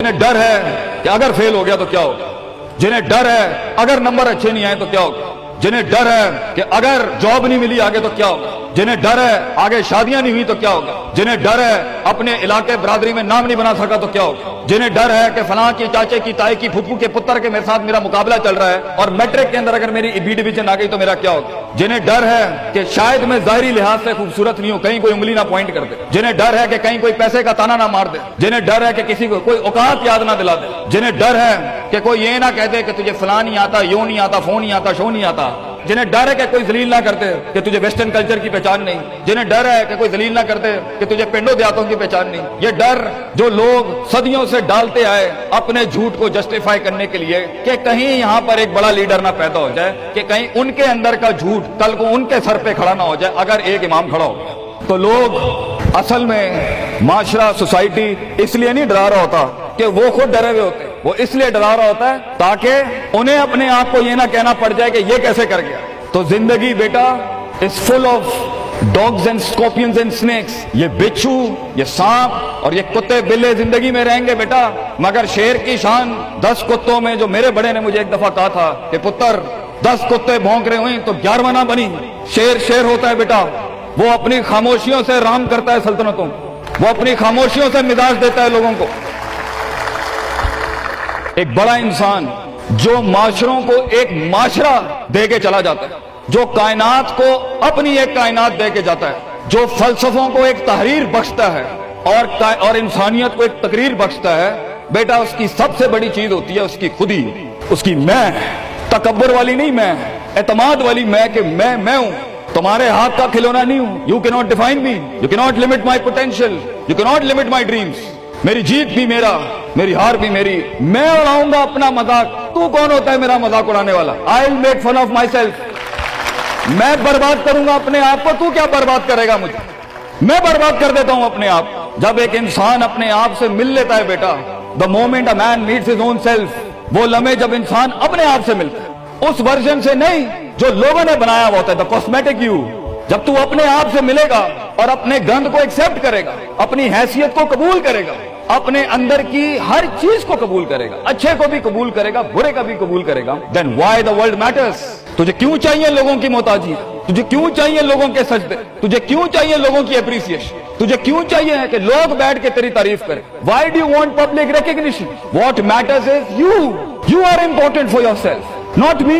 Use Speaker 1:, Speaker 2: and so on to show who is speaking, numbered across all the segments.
Speaker 1: जिन्हें डर है कि अगर फेल हो गया तो क्या होगा, जिन्हें डर है अगर नंबर अच्छे नहीं आए तो क्या होगा, जिन्हें डर है कि अगर जॉब नहीं मिली आगे तो क्या होगा, जिन्हें डर है आगे शादियां नहीं हुई तो क्या होगा, जिन्हें डर है अपने इलाके बरादरी में नाम नहीं बना सका तो क्या होगा, जिन्हें डर है कि फलां की चाचे की ताई की फुफ्फू के पुत्र के मेरे साथ मेरा मुकाबला चल रहा है और मैट्रिक के अंदर अगर मेरी बी डिवीजन आ गई तो मेरा क्या होगा, जिन्हें डर है कि शायद मैं ज़ाहिरी लिहाज से खूबसूरत नहीं हूं, कहीं कोई उंगली ना पॉइंट कर दे, जिन्हें डर है कि कहीं कोई पैसे का ताना ना मार दे, जिन्हें डर है कि किसी को कोई औकात याद ना दिला दे, जिन्हें डर है कि कोई ये ना कह दे कि तुझे फलां नहीं आता, यो नहीं आता, फो नहीं आता, शो नहीं आता, जिन्हें डर है कि कोई जलील ना करते कि तुझे वेस्टर्न कल्चर की पहचान नहीं, जिन्हें डर है कि कोई जलील ना करते कि तुझे पिंडों देहातों की पहचान नहीं, ये डर जो लोग सदियों से डालते आए अपने झूठ को जस्टिफाई करने के लिए कि कहीं यहां पर एक बड़ा लीडर ना पैदा हो जाए, कि कहीं उनके अंदर का झूठ कल को उनके सर पे खड़ा ना हो जाए अगर एक इमाम खड़ा हो। तो लोग असल में माशरा सोसाइटी इसलिए नहीं डरा रहा होता कि वो खुद डरे हुए होते, वो इसलिए डरा रहा होता है ताकि उन्हें अपने आप को ये ना कहना पड़ जाए कि ये कैसे कर गया। तो जिंदगी बेटा is full of dogs and scorpions and snakes, ये बिच्छू, ये सांप और ये कुत्ते बिल्ले जिंदगी में रहेंगे बेटा, मगर शेर की शान 10 कुत्तों में, जो मेरे बड़े ने मुझे एक दफा कहा था कि पुत्र 10 कुत्ते भौंक रहे हुए तो 11वां ना बनी। शेर शेर होता है बेटा, वो अपनी खामोशियों से राम करता है सल्तनतों, वो अपनी खामोशियों से मिजाज देता है लोगों को। एक बड़ा इंसान जो माशरों को एक माशरा दे के चला जाता है, जो कायनात को अपनी एक कायनात दे के जाता है, जो फलसफों को एक तहरीर बख्शता है और इंसानियत को एक तकरीर बख्शता है, बेटा उसकी सबसे बड़ी चीज होती है उसकी खुदी, उसकी मैं, तकब्बुर वाली नहीं मैं, एतमाद वाली मैं कि मैं हूं, तुम्हारे हाथ का खिलौना नहीं हूं। You can not define me, you can not limit my potential, you can not limit my dreams. मेरी जीत भी मेरा, मेरी हार भी मेरी, मैं उड़ाऊंगा अपना मजाक, तू कौन होता है मेरा मजाक उड़ाने वाला। I will make fun of myself, मैं बर्बाद करूंगा अपने आप को, तू क्या बर्बाद करेगा मुझे, मैं बर्बाद कर देता हूं अपने आप। जब एक इंसान अपने आप से मिल लेता है बेटा, the moment a man meets his own self, वो लम्हे जब इंसान अपने आप से मिलता है, उस वर्जन से नहीं जो लोगों ने बनाया हुआ होता है, द कॉस्मेटिक यू। जब तू अपने आप से मिलेगा और अपने गंद को एक्सेप्ट करेगा, अपनी हैसियत को कबूल करेगा, अपने अंदर की हर चीज को कबूल करेगा, अच्छे को भी कबूल करेगा, बुरे का भी कबूल करेगा, then why the world matters. तुझे क्यों चाहिए लोगों की मोहताजी, तुझे क्यों चाहिए लोगों के सजदे, तुझे क्यों चाहिए लोगों की अप्रिसिएशन, तुझे क्यों चाहिए है कि लोग बैठ के तेरी तारीफ करें। Why do you want public recognition? What matters is you are important for yourself, not me.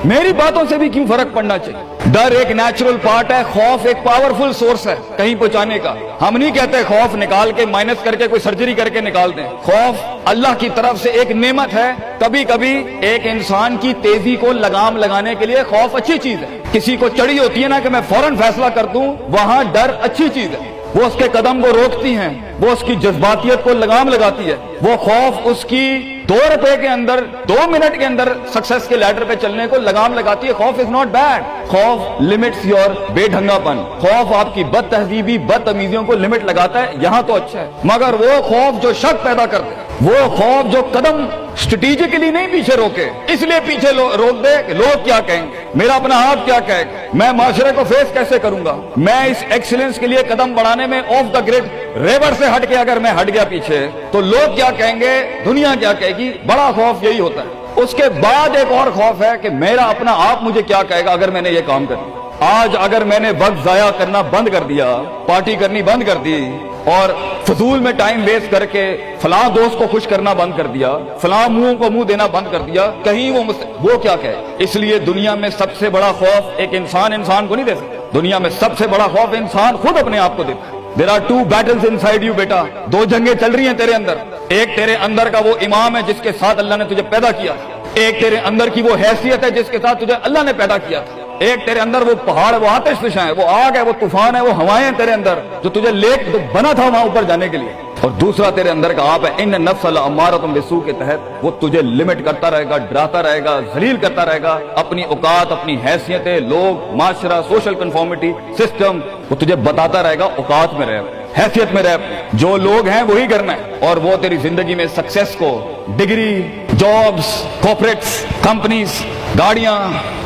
Speaker 1: मेरी बातों से भी क्यों फर्क पड़ना चाहिए। डर एक नेचुरल पार्ट है, खौफ एक पावरफुल सोर्स है कहीं पहुंचाने का। हम नहीं कहते खौफ निकाल के माइनस करके कोई सर्जरी करके निकाल दें, खौफ अल्लाह की तरफ से एक नेमत है। कभी कभी एक इंसान की तेजी को लगाम लगाने के लिए खौफ अच्छी चीज है। किसी को चढ़ी होती है ना कि मैं फौरन फैसला कर दूं, वहां डर अच्छी चीज है, वो उसके कदम को रोकती हैं, वो उसकी जज्बातियत को लगाम लगाती है। वो खौफ उसकी 2 रुपए के अंदर 2 मिनट के अंदर सक्सेस के लैडर पे चलने को लगाम लगाती है। खौफ इज नॉट बैड, खौफ लिमिट्स योर बेढंगापन, खौफ आपकी बद तहजीबी बदतमीजियों को लिमिट लगाता है, यहां तो अच्छा है। मगर वो खौफ जो शक पैदा करते, वो खौफ जो कदम स्ट्रेटेजिकली नहीं पीछे रोके, इसलिए पीछे रोक दे कि लोग क्या कहेंगे, मेरा अपना हाथ क्या कहेगा, मैं माशरे को फेस कैसे करूंगा, मैं इस एक्सीलेंस के लिए कदम बढ़ाने में ऑफ द ग्रिड रेवर से हट के अगर मैं हट गया पीछे तो लोग क्या कहेंगे, दुनिया क्या कहेगी। बड़ा खौफ यही होता है। उसके बाद एक और खौफ है कि मेरा अपना आप मुझे क्या कहेगा अगर मैंने ये काम कर। आज अगर मैंने वक्त जाया करना बंद कर दिया, पार्टी करनी बंद कर दी और फजूल में टाइम वेस्ट करके फलां दोस्त को खुश करना बंद कर दिया, फलां मुंह को मुंह देना बंद कर दिया, कहीं वो क्या कहे। इसलिए दुनिया में सबसे बड़ा खौफ एक इंसान को नहीं दे सकता। दुनिया में सबसे बड़ा खौफ इंसान खुद अपने आप को देता है। There are 2 battles inside you बेटा, 2 जंगें चल रही हैं तेरे अंदर। एक तेरे अंदर का वो इमाम है जिसके साथ अल्लाह ने तुझे पैदा किया, एक तेरे अंदर की वो हैसियत है जिसके साथ तुझे अल्लाह ने पैदा किया, एक तेरे अंदर वो पहाड़, वो आतिश फिशा है, वो आग है, वो तूफान है, वो हवाएं हैं तेरे अंदर जो तुझे लेक तो बना था वहां ऊपर जाने के लिए। और दूसरा तेरे अंदर का आप है, इन नफ्स अम्मारतुम बिस्सू के तहत वो तुझे लिमिट करता रहेगा, डराता रहेगा, जलील करता रहेगा। अपनी औकात, अपनी हैसियतें, लोग, माशरा, सोशल कन्फॉर्मिटी, सिस्टम, वो तुझे बताता रहेगा औकात में रह, हैसियत में रह, जो लोग हैं वही करना है। और वो तेरी जिंदगी में सक्सेस को डिग्री, जॉब्स, कॉर्पोरेट्स, कंपनीज, गाड़ियां,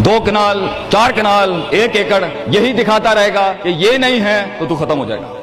Speaker 1: 2 कनाल, 4 कनाल, 1 एकड़, यही दिखाता रहेगा कि ये नहीं है तो तू खत्म हो जाएगा।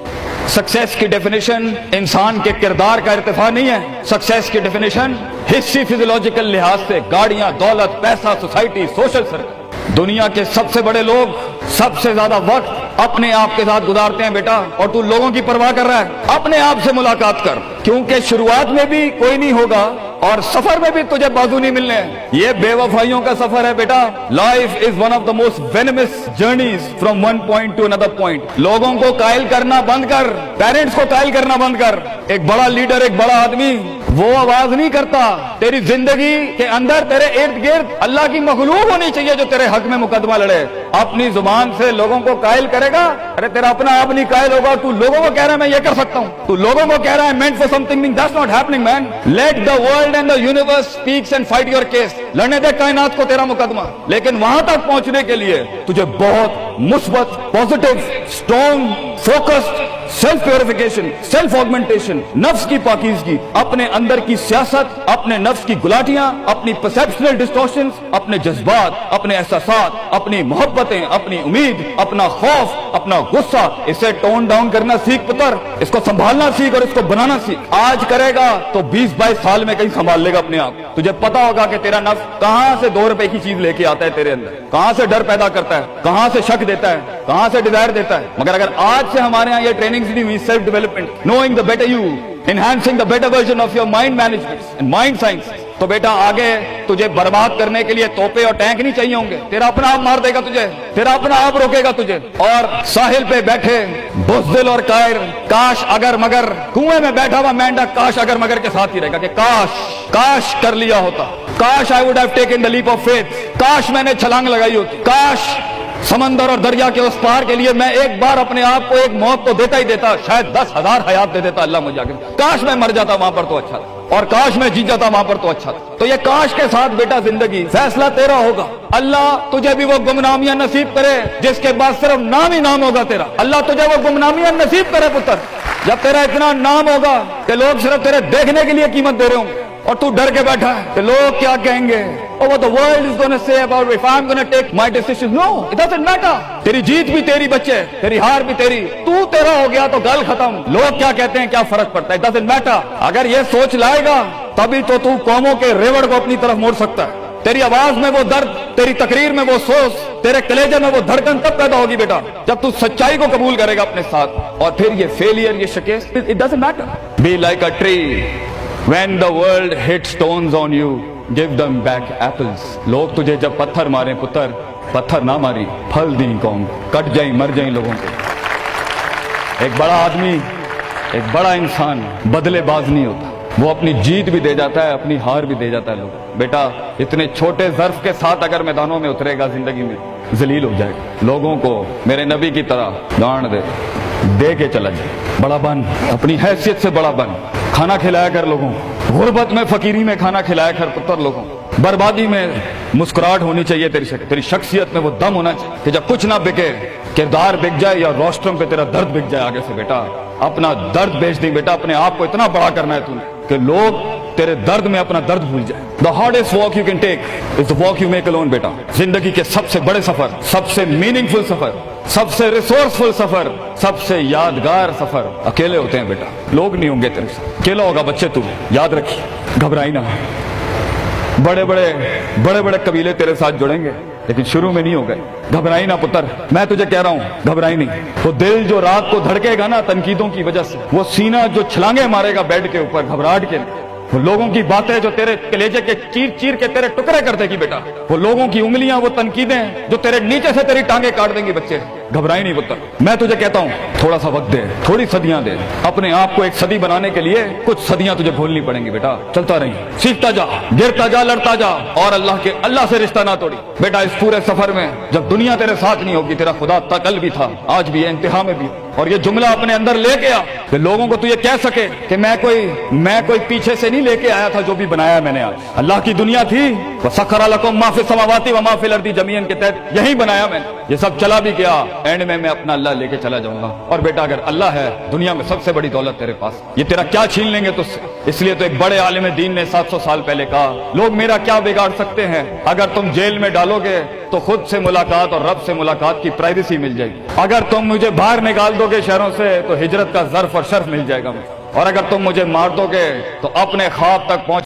Speaker 1: सक्सेस की डेफिनेशन इंसान के किरदार का इर्तिफा नहीं है। सक्सेस की डेफिनेशन हिस्ट्री फिजियोलॉजिकल लिहाज से गाड़ियां, दौलत, पैसा, सोसाइटी, सोशल सर्कल। दुनिया के सबसे बड़े लोग सबसे ज्यादा वक्त अपने आप के साथ गुजारते हैं बेटा, और तू लोगों की परवाह कर रहा है। अपने आप से मुलाकात कर, क्योंकि शुरुआत में भी कोई नहीं होगा और सफर में भी तुझे बाजू नहीं मिलने हैं। ये बेवफाइयों का सफर है बेटा। Life is one of the most venomous journeys from one point two another point. लोगों को कायल करना बंद कर, पेरेंट्स को कायल करना बंद कर। एक बड़ा लीडर, एक बड़ा आदमी वो आवाज नहीं करता। तेरी जिंदगी के अंदर तेरे इर्द गिर्द अल्लाह की मखलूक होनी चाहिए जो तेरे हक में मुकदमा लड़े। अपनी जुबान से लोगों को कायल करेगा, अरे तेरा अपना आप नहीं कायल होगा। तू लोगों को कह रहा है मैं ये कर सकता हूँ, तू लोगों को कह रहा है meant for something, that's not happening man. Let the world and the universe speaks and fight your case. लड़ने दे कायनात को तेरा मुकदमा। लेकिन वहां तक पहुंचने के लिए तुझे बहुत मुस्बत, positive, strong, focused, self purification, self augmentation, नफ्स की पाकीज़गी, अपने अंदर की सियासत, अपने नफ्स की गुलाटियां, अपनी परसेप्शनल डिस्टॉर्शंस, अपने जज्बात, अपने एहसासात, अपनी मोहब्बतें, अपनी उम्मीद, अपना खौफ, अपना गुस्सा, इसे टोन डाउन करना सीख पुत्र। इसको संभालना सीख और इसको बनाना सीख। आज करेगा तो 20-22 साल में कहीं संभाल लेगा अपने आप। तुझे पता होगा कि तेरा नफ्स कहां से 2 रुपए की चीज लेके आता है तेरे अंदर, कहां से डर पैदा करता है, कहां से शक देता है, कहां से डिजायर देता है। मगर अगर आज से हमारे यहाँ ये ट्रेनिंग हुई self development, knowing the better you, enhancing the better version of your mind management and mind science, तो बेटा आगे तुझे बर्बाद करने के लिए तोपे और टैंक नहीं चाहिए होंगे। तेरा अपना आप मार देगा तुझे, तेरा अपना आप रोकेगा तुझे। और साहिल पे बैठे बुज़दिल और कायर, काश अगर मगर, कुएं में बैठा हुआ मेंढक काश अगर मगर के साथ ही रहेगा कि काश कर लिया होता, काश I would have taken the leap of faith, काश मैंने छलांग लगाई होती, काश समंदर और दरिया के उस पार के लिए मैं एक बार अपने आप को एक मौत तो देता ही देता, शायद 10,000 हयात दे देता अल्लाह मुझे आगे। काश मैं मर जाता वहां पर तो अच्छा था, और काश मैं जी जाता वहां पर तो अच्छा था। तो ये काश के साथ बेटा जिंदगी, फैसला तेरा होगा। अल्लाह तुझे भी वो गुमनामियां नसीब करे जिसके बाद सिर्फ नाम ही नाम होगा तेरा। अल्लाह तुझे वो गुमनामियां नसीब करे पुत्र, जब तेरा इतना नाम होगा कि लोग सिर्फ तेरे देखने के लिए कीमत दे रहे होंगे और तू डर के बैठा है कि लोग क्या कहेंगे, or what the world is going to say about if I'm going to take my decision. No, it doesn't matter. तेरी जीत भी तेरी बच्चे, तेरी हार भी तेरी, तू तेरा हो गया तो गल खत्म। लोग क्या कहते हैं क्या फर्क पड़ता है, it doesn't matter. अगर ये सोच लाएगा तभी तो तू कौमों के रेवड़ को अपनी तरफ मोड़ सकता है। तेरी आवाज में वो दर्द, तेरी तकरीर में वो सोच, तेरे कलेजे में वो धड़कन तब पैदा होगी बेटा जब तू सच्चाई को कबूल करेगा अपने साथ। और फिर ये फेलियर, ये शिकस्त, it doesn't matter. Be like a tree. When the world hits stones on you, give them back apples. लोग तुझे जब पत्थर मारे पुत्र, पत्थर ना मारी, फल दी कौन, कट जाई मर जाई लोगों को। एक बड़ा आदमी, एक बड़ा इंसान बदलेबाज नहीं होता, वो अपनी जीत भी दे जाता है, अपनी हार भी दे जाता है। लोग बेटा इतने छोटे ज़र्फ के साथ अगर मैदानों में उतरेगा जिंदगी में जलील हो जाएगा। लोगों को मेरे नबी की तरह गांड दे के चला जाए, बड़ा बन, अपनी हैसियत से बड़ा बन, खाना खिलाया कर लोगों को, गुर्बत में फकीरी में खाना खिलाया कर पुत्र लोगों को, बर्बादी में मुस्कुराहट होनी चाहिए तेरी शख्सियत में वो दम होना चाहिए कि जब कुछ ना बिके, किरदार बिक जाए या रोस्ट्रम पे तेरा दर्द बिक जाए आगे से। बेटा अपना दर्द बेच दी बेटा, अपने आप को इतना बड़ा करना है तूने कि लोग तेरे दर्द में अपना दर्द भूल जाए। The hardest walk you can take is the walk you make alone बेटा। जिंदगी के सबसे बड़े सफर, सबसे मीनिंगफुल सफर, सबसे रिसोर्सफुल सफर, सबसे यादगार सफर अकेले होते हैं बेटा। लोग नहीं होंगे तेरे साथ, अकेला होगा बच्चे तू, याद रखिए, घबराई ना। बड़े बड़े कबीले तेरे साथ जुड़ेंगे लेकिन शुरू में नहीं हो गए, घबराई ना पुत्र, मैं तुझे कह रहा हूं घबराई नहीं। वो दिल जो रात को धड़केगा ना तनकीदों की वजह से, वो सीना जो छलांगे मारेगा बेड के ऊपर घबराहट के, वो लोगों की बातें जो तेरे कलेजे के चीर चीर के तेरे टुकड़े कर देगी बेटा, वो लोगों की उंगलियां, वो तनकीदें जो तेरे नीचे से तेरी टांगे काट देंगी बच्चे, घबराई नहीं पुत्र। मैं तुझे कहता हूं थोड़ा सा वक्त दे, थोड़ी सदियां दे, अपने आप को एक सदी बनाने के लिए कुछ सदियां तुझे भूलनी पड़ेंगी बेटा। चलता रही, सीखता जा, गिरता जा, लड़ता जा, और अल्लाह से रिश्ता ना तोड़ी बेटा। इस पूरे सफर में जब दुनिया तेरे साथ नहीं होगी, तेरा खुदा कल भी था, आज भी है, इंतहा में भी, और ये जुमला अपने अंदर लेके आ कि लोगों को तू ये कह सके कि मैं कोई पीछे से नहीं लेके आया था, जो भी बनाया मैंने आज, अल्लाह की दुनिया थी, वसख्खर लकुम मा फिस समावाति व मा फिल अर्दी जमीअन के तहत यही बनाया मैंने, ये सब चला भी गया, اینڈ میں اپنا اللہ لے کے چلا جاؤں گا. اور بیٹا اگر اللہ ہے دنیا میں سب سے بڑی دولت تیرے پاس, یہ تیرا کیا چھین لیں گے تجھ سے. اس لیے تو ایک بڑے عالم دین نے 700 سال پہلے کہا, لوگ میرا کیا بگاڑ سکتے ہیں, اگر تم جیل میں ڈالو گے تو خود سے ملاقات اور رب سے ملاقات کی پرائیویسی مل جائے گی. اگر تم مجھے باہر نکال دو گے شہروں سے تو ہجرت کا ظرف اور شرف مل جائے گا. اور اگر تم مجھے مار دو گے تو اپنے خواب تک پہنچ